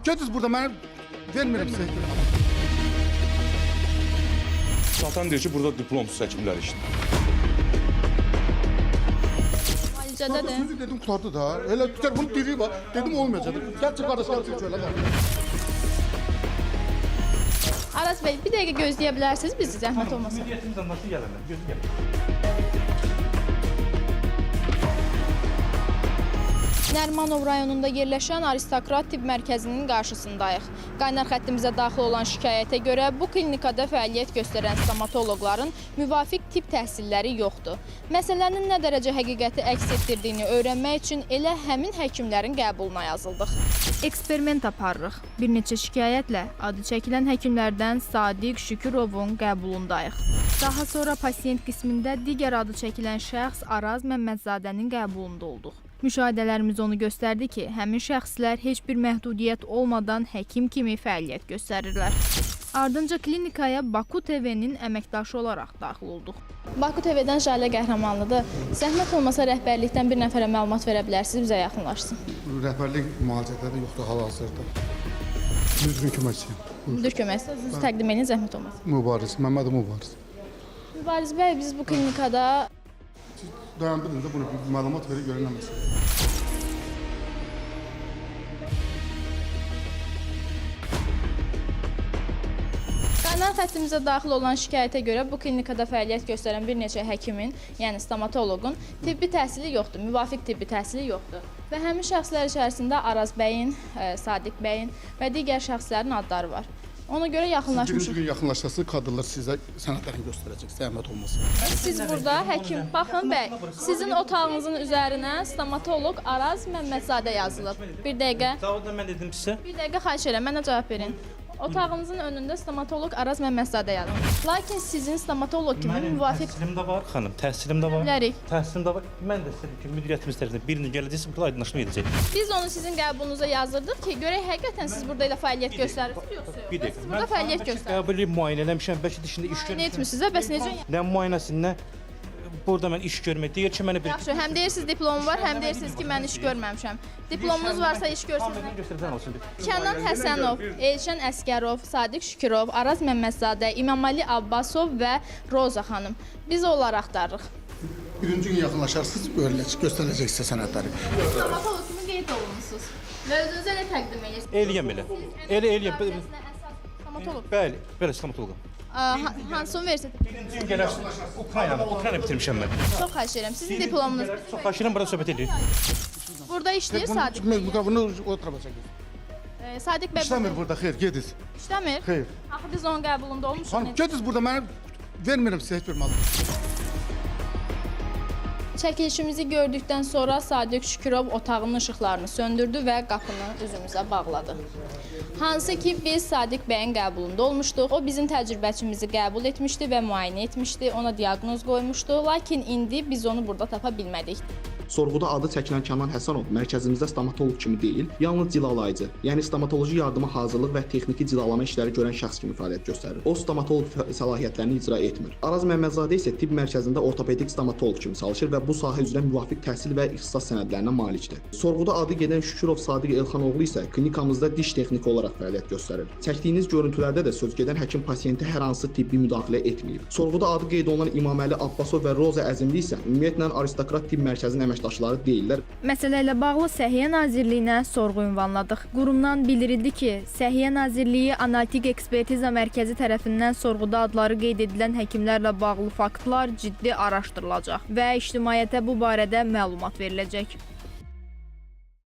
Gediniz burada mənə vermirəm sizə. Satan deyir ki, burada diplomsuz həkimlər işləyir. Müalicədədir. Sözü dedim qutardı da. Elə tükər bunun diri var. Dedim olmayacaq. Gəl çıx qardaşlar çıx şöyle. Aras bəy, bir dəqiqə gözləyə bilərsiniz bizi zəhmət olmasa. Niyyətimizdən nasıl gəlirlər? Gözü gəlir. Nərimanov rayonunda yerləşən Aristokrat Tibb Mərkəzinin qarşısındayıq. Qaynar xəttimizə daxil olan şikayətə görə bu klinikada fəaliyyət göstərən stomatoloqların müvafiq tibb təhsilləri yoxdur. Məsələnin nə dərəcə həqiqəti əks etdirdiyini öyrənmək üçün elə həmin həkimlərin qəbuluna yazıldıq. Eksperiment aparırıq. Bir neçə şikayətlə adı çəkilən həkimlərdən Sadiq Şükürovun qəbulundayıq. Daha sonra pasiyent qismində digər adı çəkilən şəxs Araz Məmmədzadənin qəbulunda olduq. Müşahidələrimiz onu göstərdi ki, həmin şəxslər heç bir məhdudiyyət olmadan həkim kimi fəaliyyət göstərirlər. Ardınca klinikaya Baku TV-nin əməkdaşı olaraq daxil olduq. Baku TV-dən Jalə Qəhrəmanlıdır. Zəhmət olmasa rəhbərlikdən bir nəfərə məlumat verə bilərsiniz, bizə yaxınlaşsın. Rəhbərlik müalicədə yoxdur hal-hazırda. Düzgün köməkçiyim. Müdür köməkçisi, özünüzü təqdim edin, zəhmət olmasa. Mübariz, Məmmədov Mübariz. Mübariz bəy, biz bu klinikada Dayandırın da bunu bir məlumat verib görünəməsin. qaynar xəttimizə daxil olan şikayətə görə bu klinikada fəaliyyət göstərən bir neçə həkimin, yəni stomatoloqun tibbi təhsili yoxdur, müvafiq tibbi təhsili yoxdur. Və həmin şəxslər içərisində Araz bəyin, Sadiq bəyin və digər şəxslərin adları var. Ona görə yaxınlaşmışıq. Bir gün yaxınlaşası kadrlar sizə sənədlərini göstərəcək, zəhmət olmasın. Siz burada həkim, baxın bəy, sizin otağınızın üzərinə stomatoloq Araz Məmmədzadə yazılıb. Bir dəqiqə. Zavodda mən dedim sizə. Bir dəqiqə xahiş edirəm, mənə cavab verin. Otağınızın önündə stomatoloq Araz Məmmədzadə yazılıb. Lakin sizin stomatoloq kimi müvafiq Təhsilim də var, xanım, təhsilim də var. bilərik. Təhsilim də var. Mən də istəyirəm ki, müdiriyyətimiz tərəfindən birini gələcəksə, bu aydınlaşma edəcək. Biz onu sizin qəbulunuza yazdırdıq ki, görək həqiqətən siz burada elə fəaliyyət göstərirsiniz yoxsa yox. Bir Siz dəqiqə. burada fəaliyyət göstərirsiniz. Qəbul edib müayinə eləmişəm, bəlkə dişində iş Nə görmüşəm. etmisiniz də, bəs necə? Nə müayinəsində burada mən iş görmək deyir ki, mənə bir Yaxşı, həm deyirsiniz diplomum var, həm deyirsiniz ki, mən iş görməmişəm. Diplomunuz varsa iş görsəniz. göstərsən olsun. Kənan Həsənov, Elşən Əskərov, Sadiq Şükürov, Araz Məmmədzadə, İmamali Abbasov və Roza xanım. Biz onları axtarırıq. Birinci gün yaxınlaşarsınız, göstərəcək sizə sənədləri. Stomatoloq kimi qeyd olunmusunuz və özünüzü elə təqdim edirsiniz. Eləyəm belə. Eləyəm. Stomatoloq. Bəli, belə stomatoloqam. Hansını versiniz? Birinci gün gələrsən. Ukrayna bitirmişəm mən. Çox xahiş edirəm. Sizin diplomunuz. Çox xahiş burada söhbət edirik. Burada işləyir Sadiq. Bunu o tarafa çəkin. Sadiq bəy İşləmir burada, xeyr, gediniz. işləmir. Xeyr. Axı biz onun qəbulunda olmuşuq. Xanım, gediniz burada mənə vermirəm sizə heç bir məlumat. Çəkilişimizi gördükdən sonra Sadiq Şükürov otağının işıqlarını söndürdü və qapını üzümüzə bağladı. Hansı ki biz Sadiq bəyin qəbulunda olmuşduq. O bizim təcrübəçimizi qəbul etmişdi və müayinə etmişdi, ona diaqnoz qoymuşdu. Lakin indi biz onu burada tapa bilmədik. Sorğuda adı çəkilən Kənan Həsənov mərkəzimizdə stomatoloq kimi deyil, yalnız cilalayıcı, yəni stomatoloji yardıma hazırlıq və texniki cilalama işləri görən şəxs kimi fəaliyyət göstərir. O stomatoloq səlahiyyətlərini icra etmir. Araz Məmmədzadə isə tibb mərkəzində ortopedik stomatoloq kimi çalışır və bu sahə üzrə müvafiq təhsil və ixtisas sənədlərinə malikdir. Sorğuda adı gedən Şükürov Sadiq Elxanoğlu isə klinikamızda diş texniki olaraq fəaliyyət göstərir. Çəkdiyiniz görüntülərdə də sözgedən həkim pasiyentə hər hansı tibbi müdaxilə etməyib. Sorğuda adı qeyd olunan İmaməli Abbasov və Roza Əzimli isə ümumiyyətlə Aristokrat Tibb Mərkəzinin əməkdaşları deyillər. Məsələ ilə bağlı Səhiyyə Nazirliyinə sorğu ünvanladıq. Qurumdan bildirildi ki, Səhiyyə Nazirliyi Analitik Ekspertiza Mərkəzi tərəfindən sorğuda adları qeyd edilən həkimlərlə bağlı faktlar ciddi araşdırılacaq və ictimaiyyətə bu barədə məlumat veriləcək.